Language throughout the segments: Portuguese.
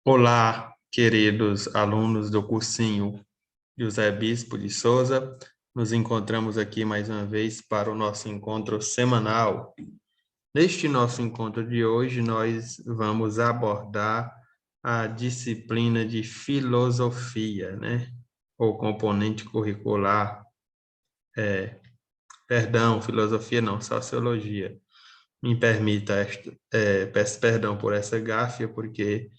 Olá, queridos alunos do cursinho José Bispo de Souza. Nos encontramos aqui mais uma vez para o nosso encontro semanal. Neste nosso encontro de hoje, nós vamos abordar a disciplina de filosofia, né? Ou componente curricular, filosofia não, sociologia. Me permita, peço perdão por essa gáfia, porque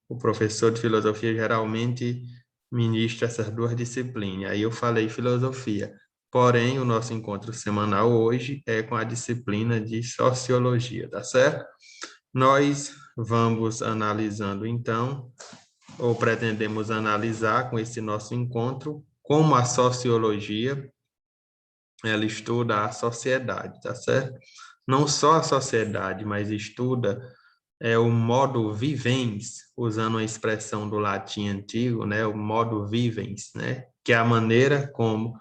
o professor de filosofia geralmente ministra essas duas disciplinas. Aí eu falei filosofia. Porém, o nosso encontro semanal hoje é com a disciplina de sociologia, tá certo? Nós vamos analisando então, ou pretendemos analisar com esse nosso encontro, como a sociologia ela estuda a sociedade, tá certo? Não só a sociedade, mas estuda o modo vivens, usando a expressão do latim antigo, né, o modo vivens, né, que é a maneira como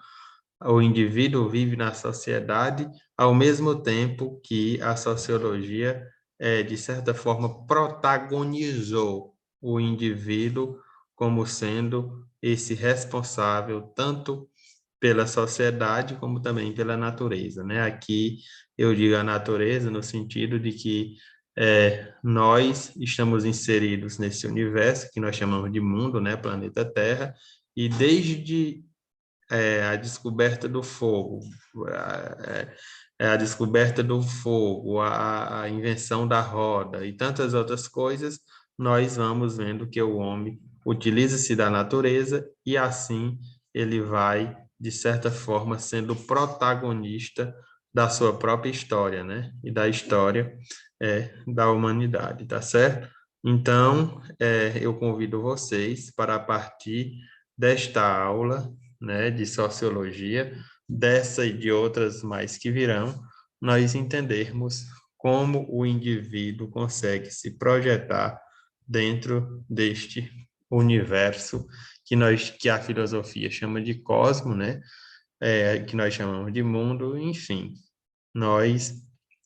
o indivíduo vive na sociedade, ao mesmo tempo que a sociologia, de certa forma, protagonizou o indivíduo como sendo esse responsável tanto pela sociedade como também pela natureza, né? Aqui eu digo a natureza no sentido de que nós estamos inseridos nesse universo que nós chamamos de mundo, né? Planeta Terra, e desde a descoberta do fogo, a descoberta do fogo, a invenção da roda e tantas outras coisas, nós vamos vendo que o homem utiliza-se da natureza e assim ele vai, de certa forma, sendo protagonista da sua própria história, né? E da história da humanidade, tá certo? Então, eu convido vocês para, a partir desta aula, né, de sociologia, dessa e de outras mais que virão, nós entendermos como o indivíduo consegue se projetar dentro deste universo que a filosofia chama de cosmo, né? Que nós chamamos de mundo, enfim, nós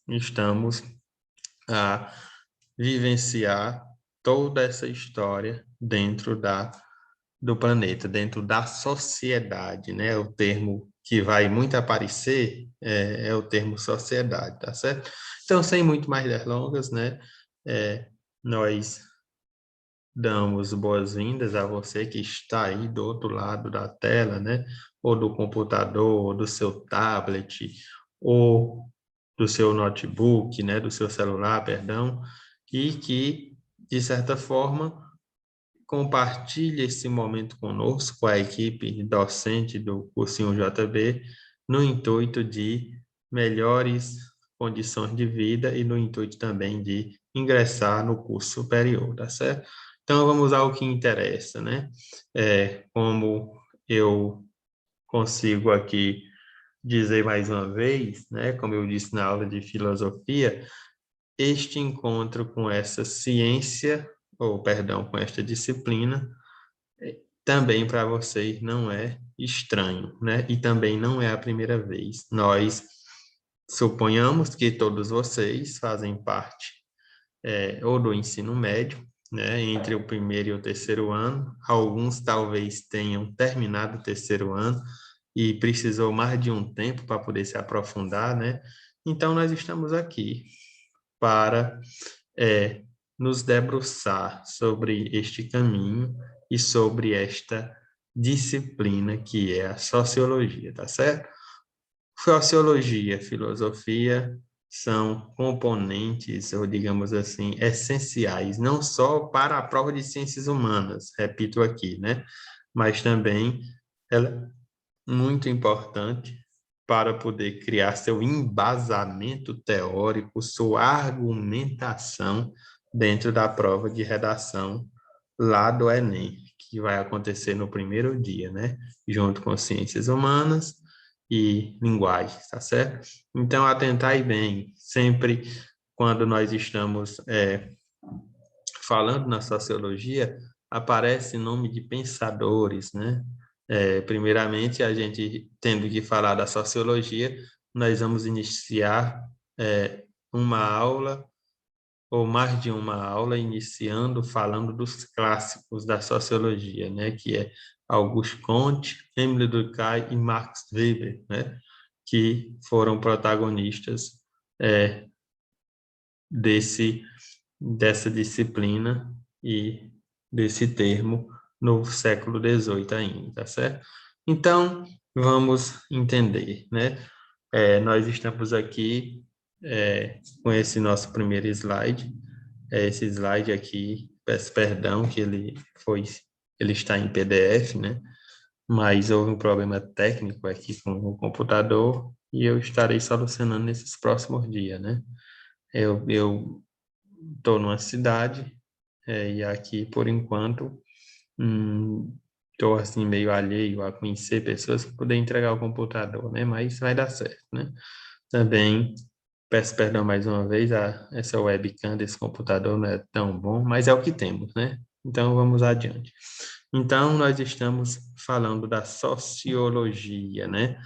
estamos a vivenciar toda essa história dentro do planeta, dentro da sociedade, né? O termo que vai muito aparecer é o termo sociedade, tá certo? Então, sem muito mais delongas, né? Nós damos boas-vindas a você que está aí do outro lado da tela, né? Ou do computador, ou do seu tablet, ou do seu notebook, né? Do seu celular, perdão, e que, de certa forma, compartilhe esse momento conosco, a equipe docente do cursinho JB, no intuito de melhores condições de vida e no intuito também de ingressar no curso superior, tá certo? Então, vamos ao que interessa, né? Como eu consigo aqui dizer mais uma vez, né? Como eu disse na aula de filosofia, este encontro com essa ciência, ou perdão, com esta disciplina, também para vocês não é estranho, né? E também não é a primeira vez. Nós suponhamos que todos vocês fazem parte ou do ensino médio, né? Entre o primeiro e o terceiro ano. Alguns talvez tenham terminado o terceiro ano e precisou mais de um tempo para poder se aprofundar, né? Então, nós estamos aqui para nos debruçar sobre este caminho e sobre esta disciplina que é a sociologia, tá certo? Sociologia, filosofia são componentes, ou digamos assim, essenciais, não só para a prova de ciências humanas, repito aqui, né? Mas também ela é muito importante para poder criar seu embasamento teórico, sua argumentação dentro da prova de redação lá do Enem, que vai acontecer no primeiro dia, né? Junto com ciências humanas e linguagem, tá certo? Então, atentai bem, sempre quando nós estamos falando na sociologia, aparece nome de pensadores, né? Primeiramente, a gente tendo que falar da sociologia, nós vamos iniciar uma aula ou mais de uma aula iniciando falando dos clássicos da sociologia, né, que é Auguste Comte, Émile Durkheim e Max Weber, né, que foram protagonistas dessa disciplina e desse termo no século XVIII ainda, tá certo? Então, vamos entender, né? Nós estamos aqui com esse nosso primeiro slide. Esse slide aqui, peço perdão que ele está em PDF, né? Mas houve um problema técnico aqui com o computador e eu estarei solucionando nesses próximos dias, né? Eu estou numa cidade e aqui, por enquanto, estou assim meio alheio a conhecer pessoas para poder entregar o computador, né? Mas vai dar certo, né? Também peço perdão mais uma vez, essa webcam desse computador não é tão bom, mas é o que temos, né? Então vamos adiante. Então nós estamos falando da sociologia, né?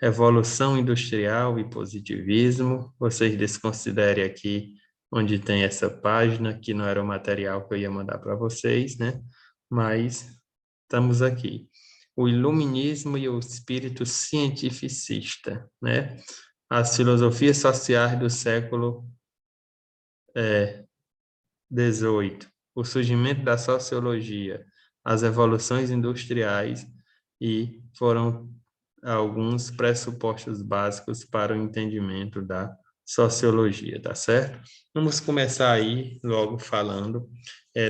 Revolução Industrial e Positivismo. Vocês desconsiderem aqui onde tem essa página, que não era o material que eu ia mandar para vocês, né? Mas estamos aqui. O Iluminismo e o espírito cientificista, né? As filosofias sociais do século XVIII, o surgimento da sociologia, as revoluções industriais e foram alguns pressupostos básicos para o entendimento da sociologia, tá certo? Vamos começar aí logo falando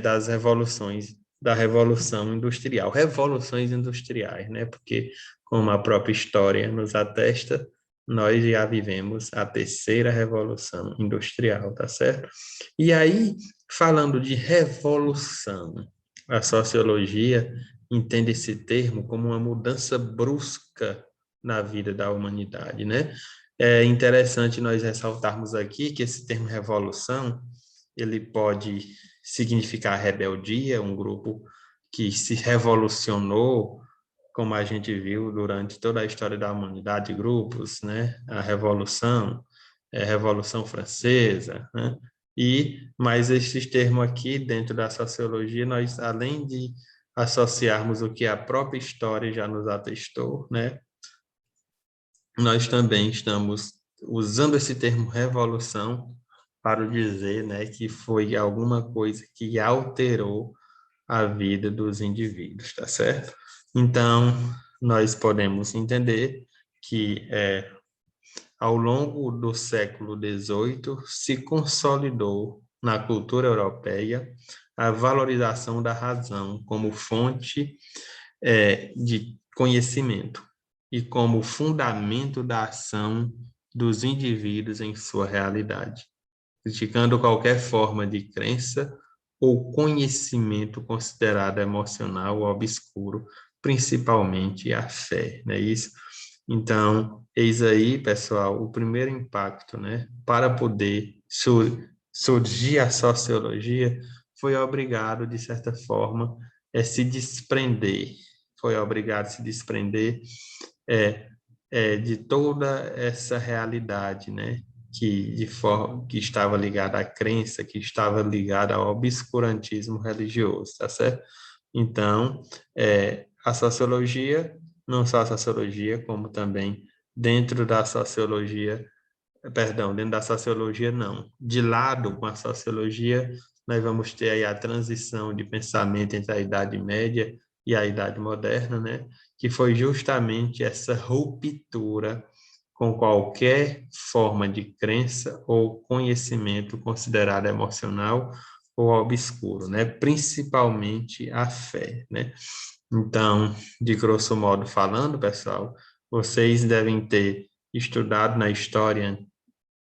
das revoluções, da Revolução Industrial, revoluções industriais, né? Porque, como a própria história nos atesta, nós já vivemos a terceira revolução industrial, tá certo? E aí, falando de revolução, a sociologia entende esse termo como uma mudança brusca na vida da humanidade, né? É interessante nós ressaltarmos aqui que esse termo revolução, ele pode significar rebeldia, um grupo que se revolucionou, como a gente viu durante toda a história da humanidade, grupos, né? A Revolução, Revolução Francesa, né? Mas esses termos aqui, dentro da sociologia, nós, além de associarmos o que a própria história já nos atestou, né? Nós também estamos usando esse termo revolução para dizer, né, que foi alguma coisa que alterou a vida dos indivíduos, tá certo? Então, nós podemos entender que ao longo do século XVIII se consolidou na cultura europeia a valorização da razão como fonte de conhecimento e como fundamento da ação dos indivíduos em sua realidade, criticando qualquer forma de crença ou conhecimento considerado emocional ou obscuro, principalmente a fé, não é isso? Então, eis aí, pessoal, o primeiro impacto, né? Para poder surgir a sociologia, foi obrigado, de certa forma, se desprender, foi obrigado a se desprender é, de toda essa realidade, né? Que estava ligada à crença, que estava ligada ao obscurantismo religioso, tá certo? Então, a sociologia, não só a sociologia, como também dentro da sociologia, perdão, dentro da sociologia não, de lado com a sociologia, nós vamos ter aí a transição de pensamento entre a Idade Média e a Idade Moderna, né? Que foi justamente essa ruptura com qualquer forma de crença ou conhecimento considerado emocional ou obscuro, né? Principalmente a fé, né? Então, de grosso modo falando, pessoal, vocês devem ter estudado na história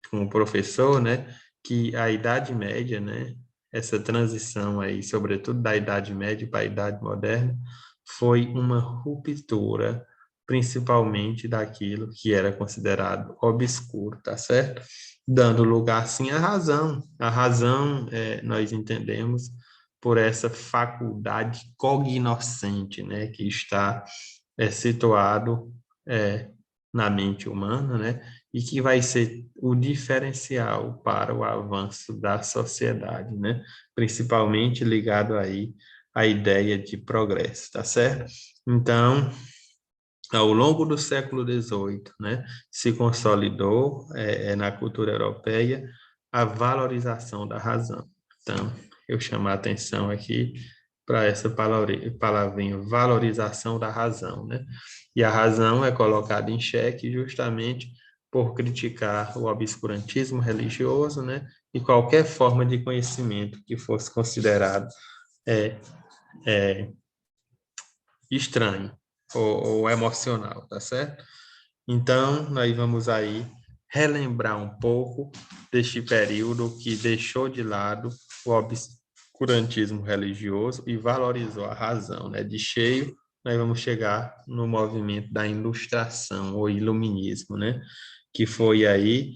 com o professor, né, que a Idade Média, né, essa transição aí, sobretudo da Idade Média para a Idade Moderna, foi uma ruptura, principalmente daquilo que era considerado obscuro, tá certo? Dando lugar, sim, à razão. A razão, nós entendemos por essa faculdade cognoscente, né, que está situado na mente humana, né? e que vai ser o diferencial para o avanço da sociedade, né? Principalmente ligado aí à ideia de progresso, tá certo? Então, ao longo do século XVIII, né, se consolidou na cultura europeia a valorização da razão. Então, eu chamo a atenção aqui para essa palavrinha, valorização da razão, né? E a razão é colocada em xeque justamente por criticar o obscurantismo religioso, né? E qualquer forma de conhecimento que fosse considerado é, é, estranho ou emocional, tá certo? Então, nós vamos aí relembrar um pouco deste período que deixou de lado o obscurantismo religioso e valorizou a razão, né? De cheio, nós vamos chegar no movimento da Ilustração ou Iluminismo, né? Que foi aí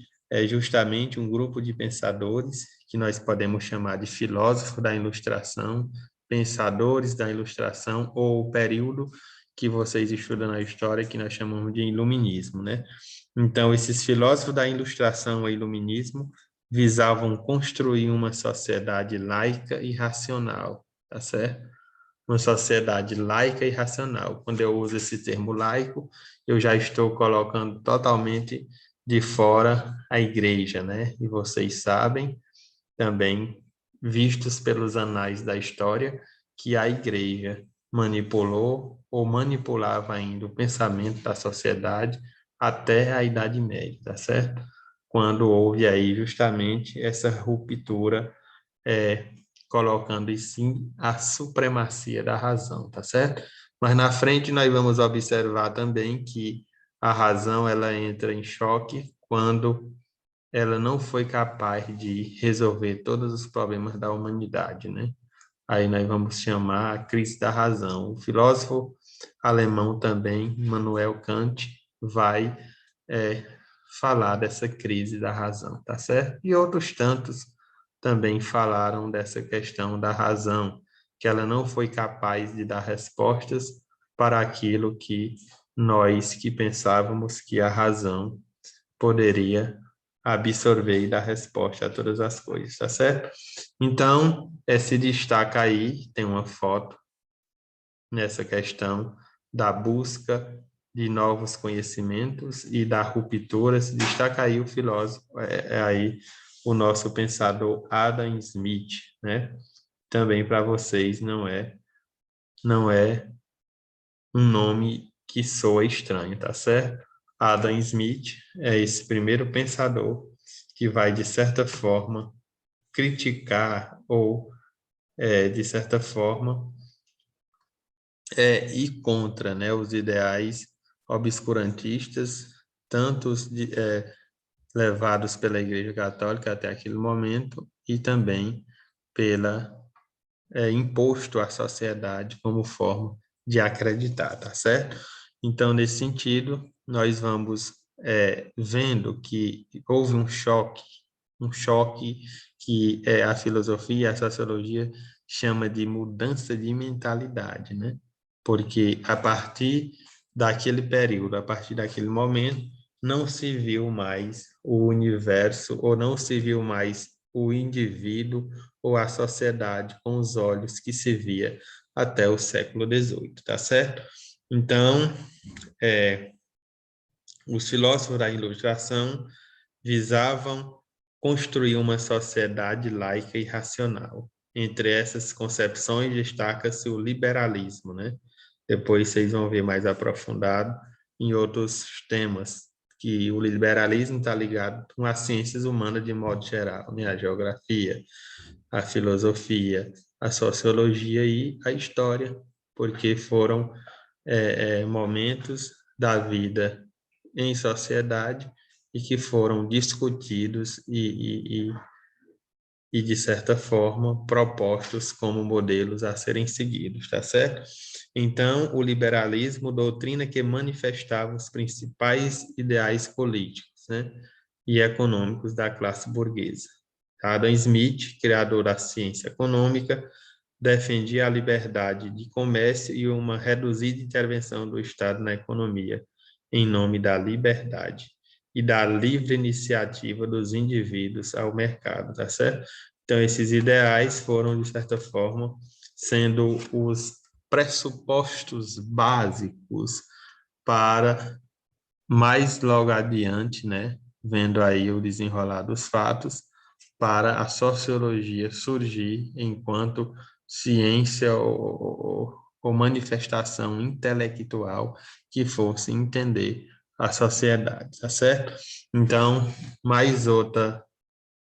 justamente um grupo de pensadores que nós podemos chamar de filósofos da Ilustração, pensadores da Ilustração ou o período que vocês estudam na história, que nós chamamos de iluminismo, né? Então, esses filósofos da Ilustração e iluminismo visavam construir uma sociedade laica e racional, tá certo? Uma sociedade laica e racional. Quando eu uso esse termo laico, eu já estou colocando totalmente de fora a igreja, né? E vocês sabem também, vistos pelos anais da história, que a igreja manipulou ou manipulava ainda o pensamento da sociedade até a Idade Média, tá certo? Quando houve aí justamente essa ruptura, é, colocando em si a supremacia da razão, tá certo? Mas na frente nós vamos observar também que a razão ela entra em choque quando ela não foi capaz de resolver todos os problemas da humanidade, né? Aí nós vamos chamar a crise da razão. O filósofo alemão também, Immanuel Kant, vai é, falar dessa crise da razão, tá certo? E outros tantos também falaram dessa questão da razão, que ela não foi capaz de dar respostas para aquilo que nós que pensávamos que a razão poderia absorver e dar resposta a todas as coisas, tá certo? Então, se destaca aí, tem uma foto nessa questão da busca de novos conhecimentos e da ruptura, se destaca aí o filósofo, aí o nosso pensador Adam Smith, né? Também para vocês não é um nome que soa estranho, tá certo? Adam Smith é esse primeiro pensador que vai, de certa forma, criticar ou, de certa forma, ir contra, né, os ideais obscurantistas, tanto levados pela Igreja Católica até aquele momento e também pela imposto à sociedade como forma de acreditar, tá certo? Então, nesse sentido, nós vamos vendo que houve um choque que a filosofia e a sociologia chama de mudança de mentalidade, né? Porque a partir daquele período, a partir daquele momento, não se viu mais o universo ou não se viu mais o indivíduo ou a sociedade com os olhos que se via até o século XVIII, tá certo? Então, os filósofos da Ilustração visavam construir uma sociedade laica e racional. Entre essas concepções destaca-se o liberalismo, né? Depois vocês vão ver mais aprofundado em outros temas, que o liberalismo está ligado com as ciências humanas de modo geral, né? A geografia, a filosofia, a sociologia e a história, porque foram momentos da vida em sociedade e que foram discutidos e, de certa forma, propostos como modelos a serem seguidos, tá certo? Então, o liberalismo, doutrina que manifestava os principais ideais políticos, né, e econômicos da classe burguesa. Adam Smith, criador da ciência econômica, defendia a liberdade de comércio e uma reduzida intervenção do Estado na economia, em nome da liberdade. e da livre iniciativa dos indivíduos ao mercado, tá certo? Então, esses ideais foram, de certa forma, sendo os pressupostos básicos para mais logo adiante, né, vendo aí o desenrolar dos fatos, para a sociologia surgir enquanto ciência ou manifestação intelectual que fosse entender a sociedade, tá certo? Então, mais outra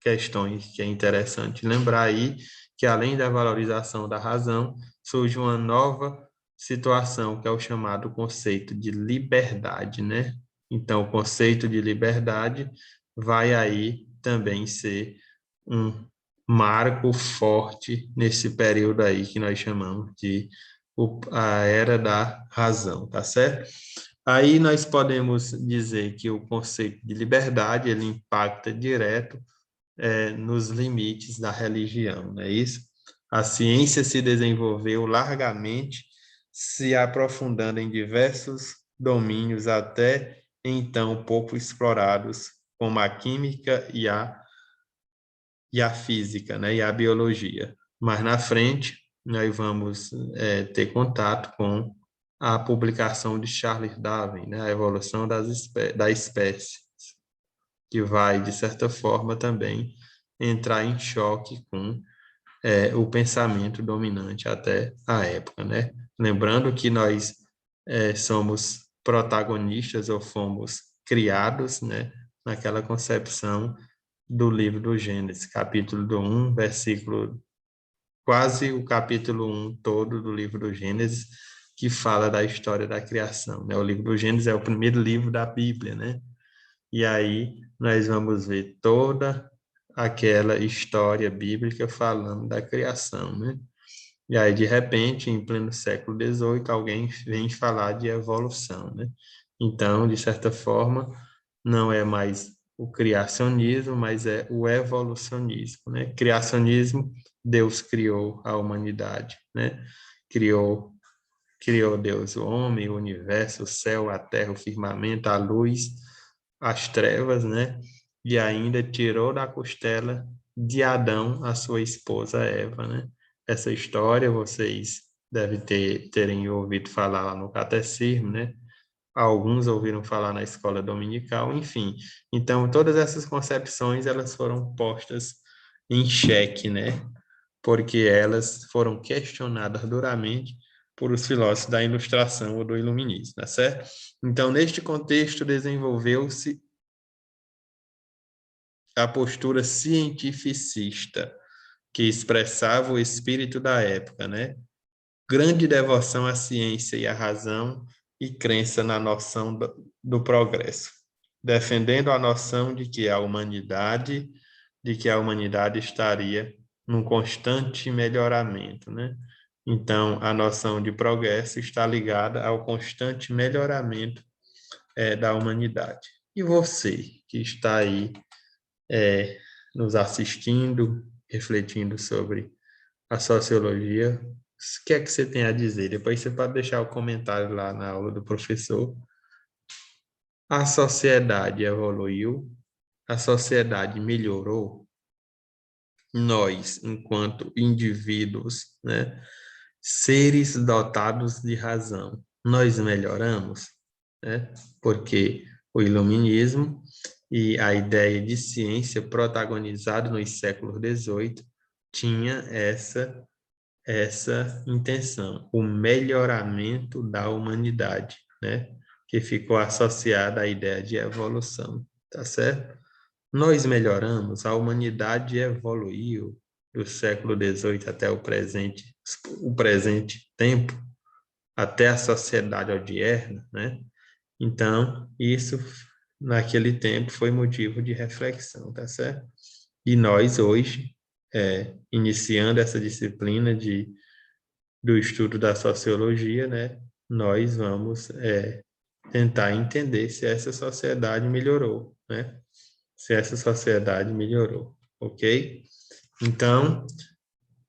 questões que é interessante lembrar aí, que além da valorização da razão, surge uma nova situação, que é o chamado conceito de liberdade, né? Então, o conceito de liberdade vai aí também ser um marco forte nesse período aí que nós chamamos de a era da razão, tá certo? Aí nós podemos dizer que o conceito de liberdade, ele impacta direto nos limites da religião, não é isso? A ciência se desenvolveu largamente, se aprofundando em diversos domínios até então pouco explorados, como a química e a física, né? E a biologia. Mas na frente, nós vamos ter contato com a publicação de Charles Darwin, né? A evolução da espécie, que vai, de certa forma, também entrar em choque com o pensamento dominante até a época, né? Lembrando que nós somos protagonistas ou fomos criados, né, naquela concepção do livro do Gênesis, capítulo do 1, versículo, quase o capítulo 1 todo do livro do Gênesis, que fala da história da criação, né? O livro do Gênesis é o primeiro livro da Bíblia, né? E aí nós vamos ver toda aquela história bíblica falando da criação, né? E aí, de repente, em pleno século XVIII, alguém vem falar de evolução, né? Então, de certa forma, não é mais o criacionismo, mas é o evolucionismo, né? Criacionismo, Deus criou a humanidade, né? Criou Deus o homem, o universo, o céu, a terra, o firmamento, a luz, as trevas, né? E ainda tirou da costela de Adão a sua esposa Eva, né? Essa história vocês devem terem ouvido falar lá no catecismo, né? Alguns ouviram falar na escola dominical, enfim. Então, todas essas concepções, elas foram postas em xeque, né? Porque elas foram questionadas duramente por os filósofos da Ilustração ou do Iluminismo, tá certo? Então, neste contexto, desenvolveu-se a postura cientificista, que expressava o espírito da época, né? Grande devoção à ciência e à razão e crença na noção do progresso, defendendo a noção de que a humanidade estaria num constante melhoramento, né? Então, a noção de progresso está ligada ao constante melhoramento da humanidade. E você, que está aí nos assistindo, refletindo sobre a sociologia, o que é que você tem a dizer? Depois você pode deixar o comentário lá na aula do professor. A sociedade evoluiu, a sociedade melhorou, nós, enquanto indivíduos, né, seres dotados de razão, nós melhoramos, né? Porque o iluminismo e a ideia de ciência protagonizado nos séculos XVIII tinha essa intenção, o melhoramento da humanidade, né? Que ficou associada à ideia de evolução, tá certo? Nós melhoramos, a humanidade evoluiu do século XVIII até o presente tempo, até a sociedade odierna, né? Então, isso naquele tempo foi motivo de reflexão, tá certo? E nós hoje, iniciando essa disciplina do estudo da sociologia, né? Nós vamos tentar entender se essa sociedade melhorou, né? Se essa sociedade melhorou, ok? Então,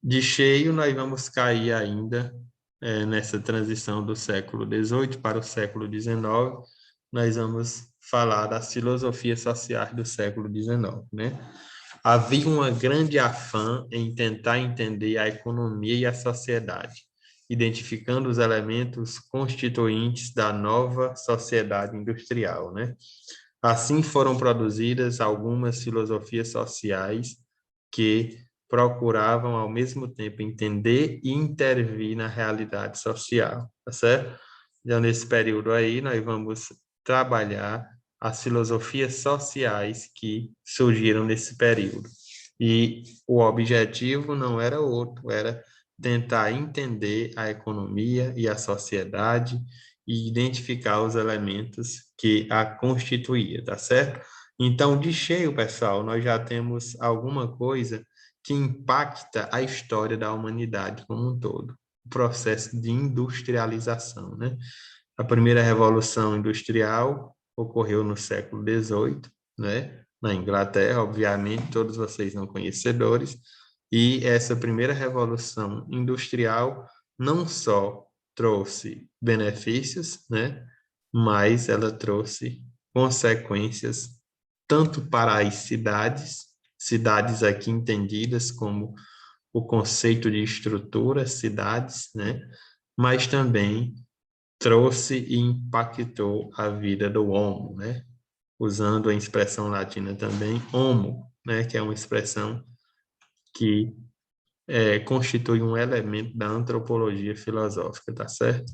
de cheio, nós vamos cair ainda nessa transição do século XVIII para o século XIX, nós vamos falar das filosofias sociais do século XIX, né? Havia uma grande afã em tentar entender a economia e a sociedade, identificando os elementos constituintes da nova sociedade industrial, né? Assim foram produzidas algumas filosofias sociais que procuravam ao mesmo tempo entender e intervir na realidade social, tá certo? Então, nesse período aí, nós vamos trabalhar as filosofias sociais que surgiram nesse período. E o objetivo não era outro, era tentar entender a economia e a sociedade e identificar os elementos que a constituía, tá certo? Então, de cheio, pessoal, nós já temos alguma coisa que impacta a história da humanidade como um todo, o processo de industrialização, né? A primeira revolução industrial ocorreu no século XVIII, né? Na Inglaterra, obviamente, todos vocês são conhecedores, e essa primeira revolução industrial não só trouxe benefícios, né? Mas ela trouxe consequências tanto para as cidades, cidades aqui entendidas como o conceito de estrutura, cidades, né? Mas também trouxe e impactou a vida do homo, né? Usando a expressão latina também, homo, né? Que é uma expressão que constitui um elemento da antropologia filosófica, tá certo?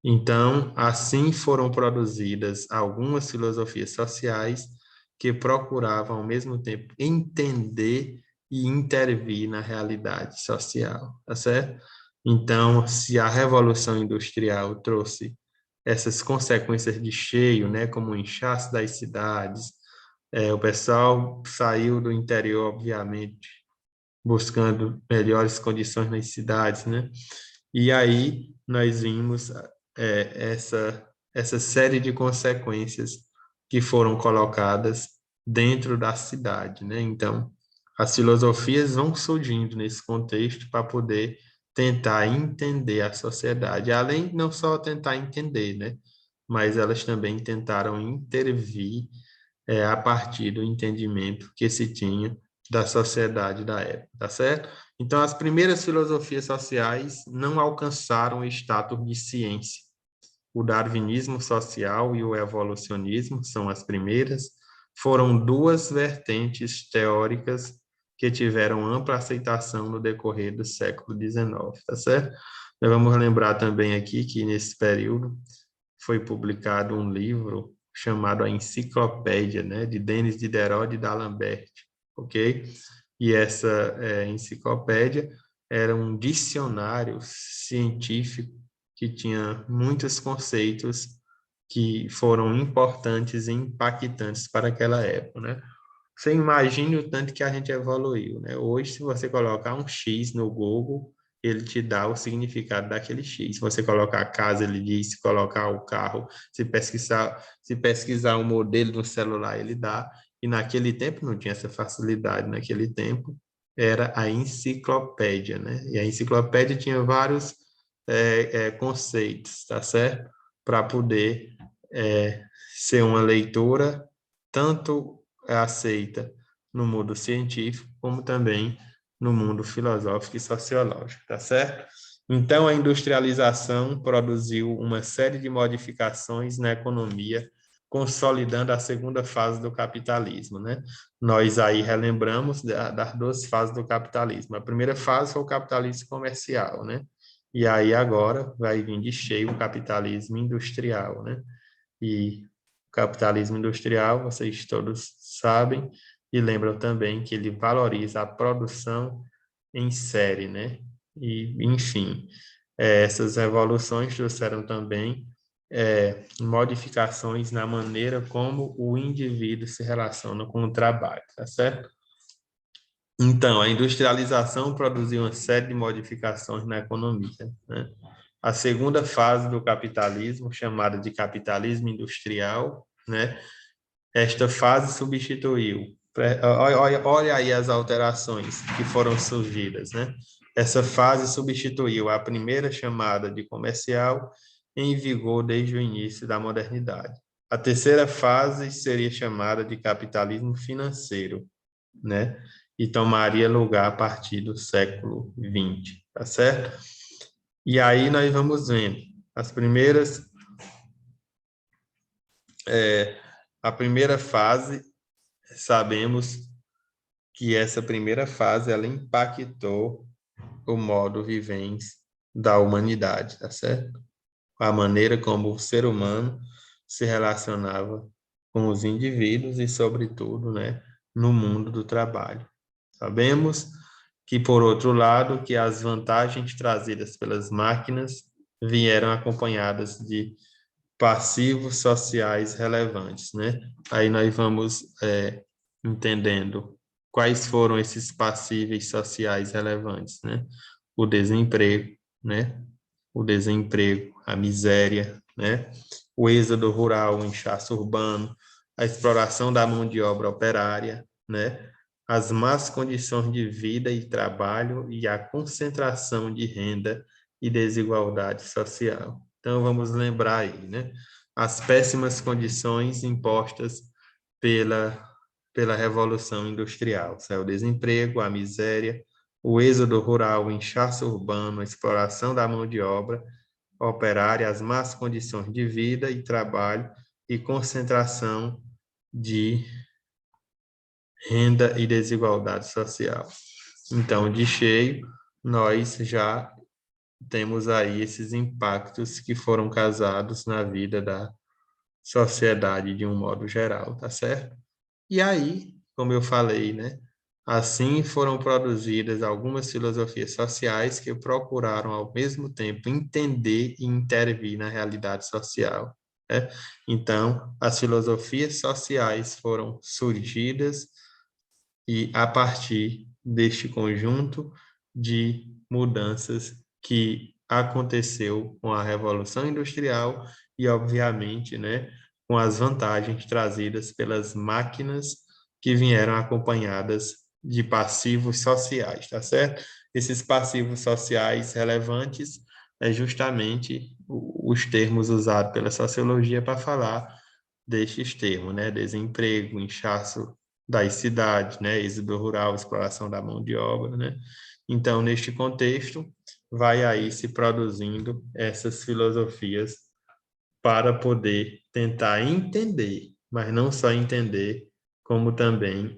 Então, assim foram produzidas algumas filosofias sociais que procuravam, ao mesmo tempo, entender e intervir na realidade social, tá certo? Então, se a Revolução Industrial trouxe essas consequências de cheio, né, como o inchaço das cidades, o pessoal saiu do interior, obviamente, buscando melhores condições nas cidades, né? E aí nós vimos essa série de consequências que foram colocadas dentro da cidade, né? Então, as filosofias vão surgindo nesse contexto para poder tentar entender a sociedade, além de não só tentar entender, né? Mas elas também tentaram intervir a partir do entendimento que se tinha da sociedade da época, tá certo? Então, as primeiras filosofias sociais não alcançaram o status de ciência. O darwinismo social e o evolucionismo são as primeiras. Foram duas vertentes teóricas que tiveram ampla aceitação no decorrer do século XIX, tá certo? Nós vamos lembrar também aqui que, nesse período, foi publicado um livro chamado A Enciclopédia, né, de Denis Diderot e d'Alembert, ok? E essa enciclopédia era um dicionário científico que tinha muitos conceitos que foram importantes e impactantes para aquela época, né? Você imagine o tanto que a gente evoluiu, né? Hoje, se você colocar um X no Google, ele te dá o significado daquele X. Se você colocar a casa, ele diz, se colocar o carro, se pesquisar o modelo no celular, ele dá. E naquele tempo não tinha essa facilidade, naquele tempo era a enciclopédia, né? E a enciclopédia tinha vários conceitos, tá certo? Para poder ser uma leitura tanto aceita no mundo científico, como também no mundo filosófico e sociológico, tá certo? Então, a industrialização produziu uma série de modificações na economia, consolidando a segunda fase do capitalismo, né? Nós aí relembramos das duas fases do capitalismo. A primeira fase foi o capitalismo comercial, né? E aí agora vai vir de cheio o capitalismo industrial, né? E o capitalismo industrial, vocês todos sabem e lembram também que ele valoriza a produção em série, né? E, enfim, essas revoluções trouxeram também modificações na maneira como o indivíduo se relaciona com o trabalho, tá certo? Então, a industrialização produziu uma série de modificações na economia, né? A segunda fase do capitalismo, chamada de capitalismo industrial, né? Esta fase substituiu. Olha aí as alterações que foram surgidas, né? Essa fase substituiu a primeira chamada de comercial em vigor desde o início da modernidade. A terceira fase seria chamada de capitalismo financeiro, né? E tomaria lugar a partir do século XX, tá certo? E aí nós vamos vendo as primeiras, a primeira fase, sabemos que essa primeira fase ela impactou o modo vivens da humanidade, tá certo? A maneira como o ser humano se relacionava com os indivíduos e, sobretudo, né, no mundo do trabalho. Sabemos que, por outro lado, que as vantagens trazidas pelas máquinas vieram acompanhadas de passivos sociais relevantes, né? Aí nós vamos entendendo quais foram esses passíveis sociais relevantes, né? O desemprego, né? O desemprego, a miséria, né? O êxodo rural, o inchaço urbano, a exploração da mão de obra operária, né? As más condições de vida e trabalho e a concentração de renda e desigualdade social. Então, vamos lembrar aí, né? As péssimas condições impostas pela Revolução Industrial. O desemprego, a miséria, o êxodo rural, o inchaço urbano, a exploração da mão de obra operária, as más condições de vida e trabalho e concentração de renda e desigualdade social. Então, de cheio, nós já temos aí esses impactos que foram causados na vida da sociedade de um modo geral, tá certo? E aí, como eu falei, né? Assim foram produzidas algumas filosofias sociais que procuraram, ao mesmo tempo, entender e intervir na realidade social, né? Então, as filosofias sociais foram surgidas e a partir deste conjunto de mudanças que aconteceu com a Revolução Industrial e, obviamente, né, com as vantagens trazidas pelas máquinas que vieram acompanhadas de passivos sociais, tá certo? Esses passivos sociais relevantes é justamente os termos usados pela sociologia para falar destes termos, né? Desemprego, inchaço das cidades, né? Êxodo rural, exploração da mão de obra, né? Então, neste contexto, vai aí se produzindo essas filosofias para poder tentar entender, mas não só entender, como também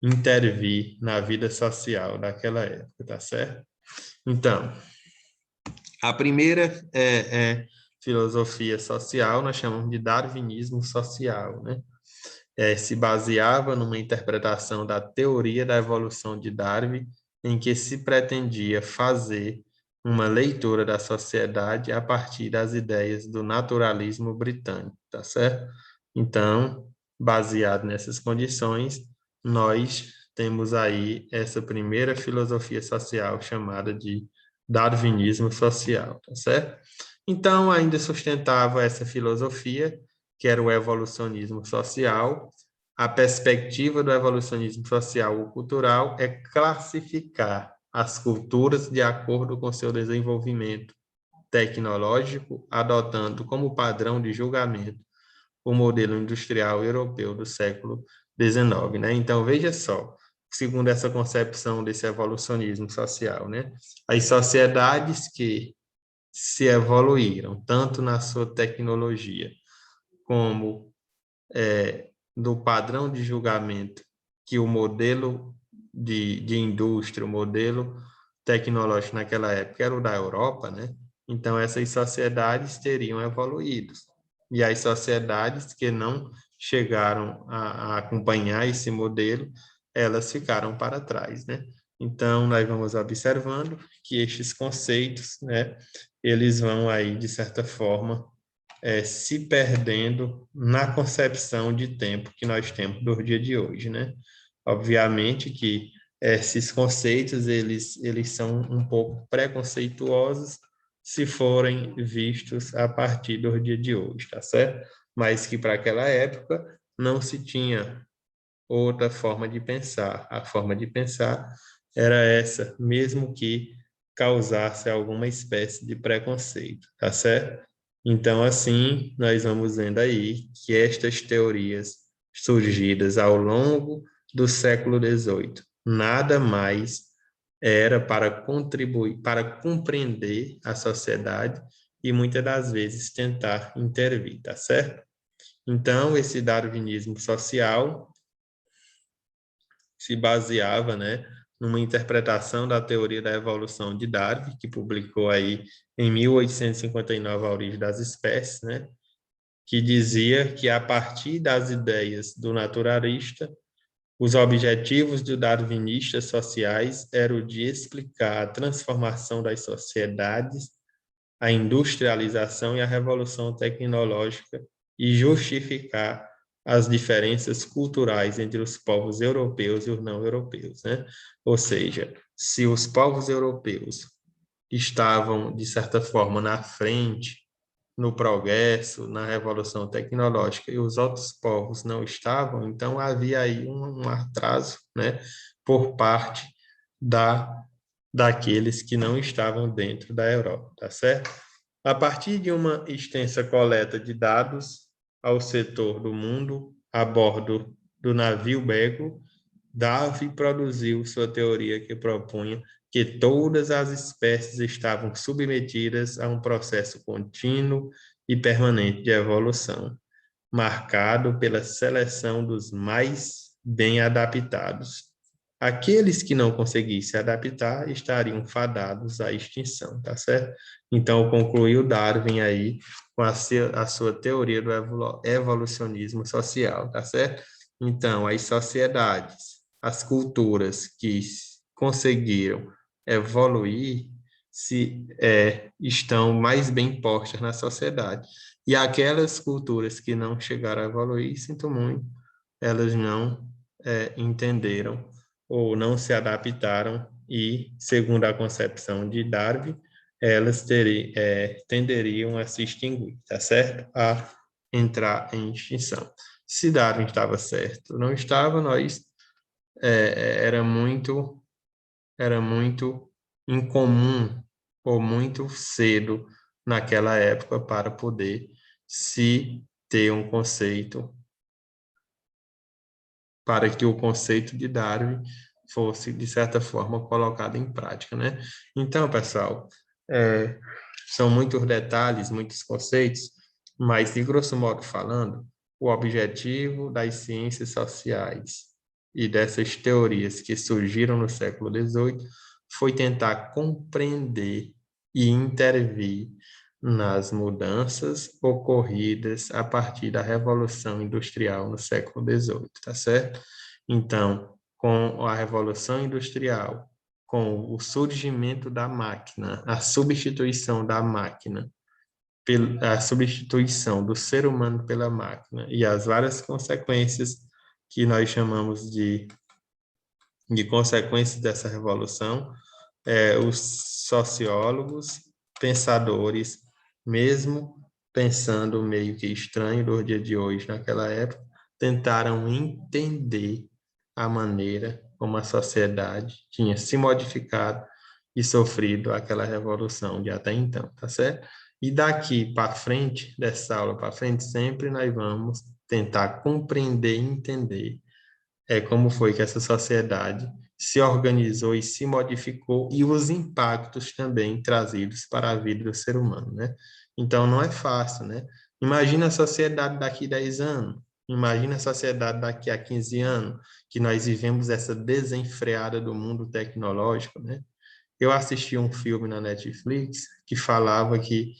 intervir na vida social daquela época, tá certo? Então, a primeira filosofia social nós chamamos de darwinismo social, né? Se baseava numa interpretação da teoria da evolução de Darwin, em que se pretendia fazer uma leitura da sociedade a partir das ideias do naturalismo britânico, tá certo? Então, baseado nessas condições, nós temos aí essa primeira filosofia social chamada de darwinismo social, tá certo? Então, ainda sustentava essa filosofia, que era o evolucionismo social. A perspectiva do evolucionismo social ou cultural é classificar as culturas de acordo com seu desenvolvimento tecnológico, adotando como padrão de julgamento o modelo industrial europeu do século XIX, né? Então, veja só, segundo essa concepção desse evolucionismo social, né? As sociedades que se evoluíram, tanto na sua tecnologia, como do padrão de julgamento que o modelo de indústria, o modelo tecnológico naquela época era o da Europa, né? Então, essas sociedades teriam evoluído. E as sociedades que não chegaram a acompanhar esse modelo, elas ficaram para trás, né? Então, nós vamos observando que estes conceitos, né, eles vão aí, de certa forma, se perdendo na concepção de tempo que nós temos do dia de hoje, né? Obviamente que esses conceitos, eles são um pouco preconceituosos se forem vistos a partir do dia de hoje, tá certo? Mas que para aquela época não se tinha outra forma de pensar. A forma de pensar era essa, mesmo que causasse alguma espécie de preconceito, tá certo? Então, assim, nós vamos vendo aí que estas teorias surgidas ao longo do século XVIII nada mais era para contribuir, para compreender a sociedade e muitas das vezes tentar intervir, tá certo? Então, esse darwinismo social se baseava, né, numa interpretação da teoria da evolução de Darwin, que publicou aí em 1859 A Origem das Espécies, né, que dizia que a partir das ideias do naturalista, os objetivos do darwinista sociais eram o de explicar a transformação das sociedades, a industrialização e a revolução tecnológica e justificar as diferenças culturais entre os povos europeus e os não europeus, né? Ou seja, se os povos europeus estavam, de certa forma, na frente no progresso, na revolução tecnológica, e os outros povos não estavam, então havia aí um atraso, né, por parte daqueles que não estavam dentro da Europa, tá certo? A partir de uma extensa coleta de dados ao setor do mundo a bordo do navio Beagle, Darwin produziu sua teoria que propunha que todas as espécies estavam submetidas a um processo contínuo e permanente de evolução, marcado pela seleção dos mais bem adaptados. Aqueles que não conseguissem se adaptar estariam fadados à extinção, tá certo? Então, concluiu Darwin aí com a sua teoria do evolucionismo social, tá certo? Então, as sociedades, as culturas que conseguiram evoluir estão mais bem postas na sociedade. E aquelas culturas que não chegaram a evoluir, sinto muito, elas não entenderam ou não se adaptaram e, segundo a concepção de Darwin, elas tenderiam a se extinguir, tá certo? A entrar em extinção. Se Darwin estava certo ou não estava, nós era muito incomum ou muito cedo naquela época para poder se ter um conceito, para que o conceito de Darwin fosse, de certa forma, colocado em prática, né? Então, pessoal, são muitos detalhes, muitos conceitos, mas, de grosso modo falando, o objetivo das ciências sociais e dessas teorias que surgiram no século XVIII foi tentar compreender e intervir nas mudanças ocorridas a partir da Revolução Industrial no século XVIII, tá certo? Então, com a Revolução Industrial, com o surgimento da máquina, a substituição da máquina, a substituição do ser humano pela máquina e as várias consequências que nós chamamos de consequências dessa revolução, os sociólogos, pensadores, mesmo pensando meio que estranho do dia de hoje, naquela época, tentaram entender a maneira como a sociedade tinha se modificado e sofrido aquela revolução de até então, tá certo? E daqui para frente, dessa aula para frente, sempre nós vamos tentar compreender e entender como foi que essa sociedade se organizou e se modificou e os impactos também trazidos para a vida do ser humano, né? Então, não é fácil, né? Imagina a sociedade daqui a 10 anos, imagina a sociedade daqui a 15 anos, que nós vivemos essa desenfreada do mundo tecnológico, né? Eu assisti um filme na Netflix que falava que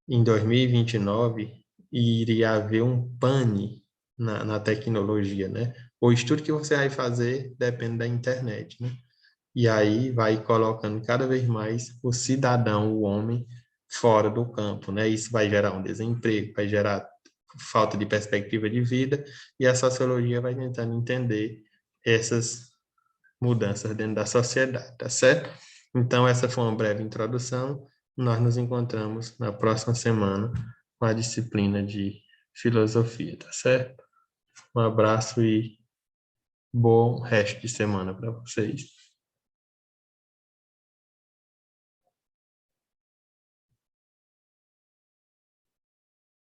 em 2029 iria haver um pane na tecnologia, né? O estudo que você vai fazer depende da internet, né? E aí vai colocando cada vez mais o cidadão, o homem, fora do campo, né? Isso vai gerar um desemprego, vai gerar falta de perspectiva de vida, e a sociologia vai tentando entender essas mudanças dentro da sociedade, tá certo? Então, essa foi uma breve introdução. Nós nos encontramos na próxima semana com a disciplina de filosofia, tá certo? Um abraço e bom resto de semana para vocês.